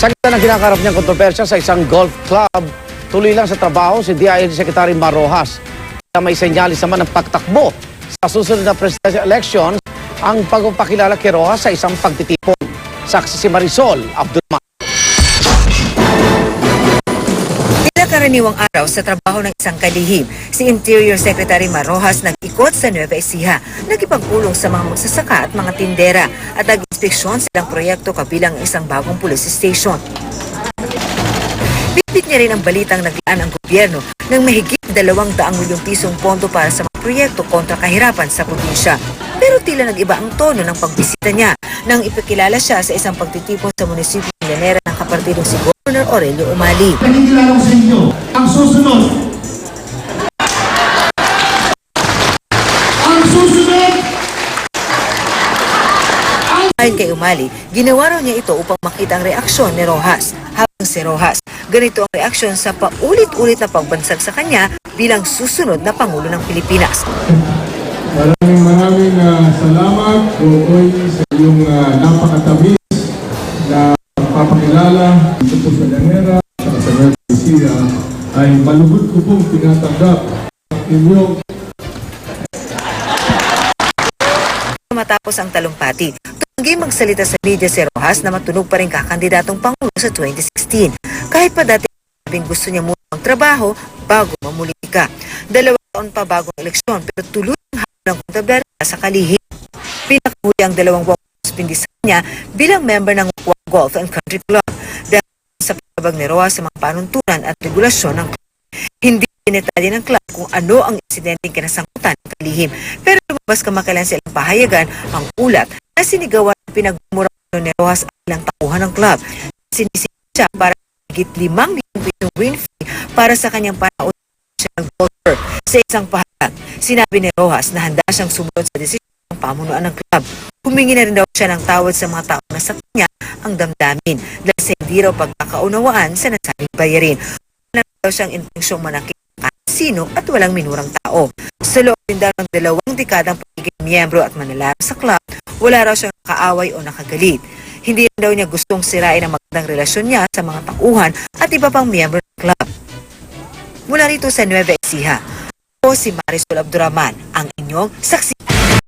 Sa gitna ng kinakarap niyang kontrobersya sa isang golf club, tuloy lang sa trabaho si DILG Secretary Mar Rojas. May senyalis naman ng pagtakbo sa susunod na presidential elections ang pagpapakilala kay Rojas sa isang pagtitipon. Saksi si Marisol Abdulman. Tila karaniwang araw sa trabaho ng isang kalihim, si Interior Secretary Mar Rojas nag-ikot sa Nueva Ecija, nagipagpulong sa mga magsasaka at mga tindera at nag-inspeksyon silang proyekto kabilang isang bagong police station. Bitbit niya rin ang balitang naglaan ang gobyerno ng mahigit 200 milyong pisong pondo para sa mga proyekto kontra kahirapan sa probinsya. Pero tila nag-iba ang tono ng pagbisita niya nang ipakilala siya sa isang pagtitipon sa munisipyo ng Llanera ng kapartidong si Governor Aurelio Umali. Nakikilala ko sa inyo, ang susunod. Ayon kay Umali, ginawa raw niya ito upang makita ang reaksyon ni Rojas. Habang si Rojas, ganito ang reaksyon sa paulit-ulit na pagbansag sa kanya bilang susunod na Pangulo ng Pilipinas. Maraming salamat Oy sa iyong napakatamis na pagpapakilala dito po sa Llanera at sa Nueva Ecija ay malugod ko pong tinatanggap inyong. Matapos ang talumpati, tunggay magsalita sa media si Rojas na matunog pa rin kakandidatong Pangulo sa 2016. Kahit pa dati sabing gusto niya muna magtrabaho bago mamulika. 2 taon pa bago ang eleksyon pero tuloy ang habol ng kontrobersya sa kalihim. Pinakahuli ang 2 buwang suspindisan niya bilang member ng Golf and Country Club dahil sa pagbabag ni Rojas sa mga panuntunan at regulasyon ng club. Hindi detalye ng club kung ano ang insidenteng kinasangkutan ng kalihim. Pero lumabas kamakailan silang pahayagan ang ulat na sinigawan at pinagmumura ni Rojas ang ilang tauhan ng club. Sinisita siya para higit 5 milyong pisong win fee para sa kanyang panaunang siya ng golfer. Sa isang pahayag, sinabi ni Rojas na handa siyang sumunod sa desisyon ng pamunuan ng club. Humingi na rin daw siya ng tawad sa mga taong nasa kanya ang damdamin dahil sa hindi raw pagkakaunawaan sa nasabing bayarin. Wala daw siyang intensyong manakit sino at walang minurang tao. Sa loob din daw ng 2 dekadang pagiging miyembro at manlalaro sa club, wala raw siyang nakaaway o nakagalit. Hindi rin daw niya gustong sirain ang magandang relasyon niya sa mga tauhan at iba pang miyembro ng club. Mula rito sa Nueva Ecija, ako si Marisol Abdulman, ang inyong saksi.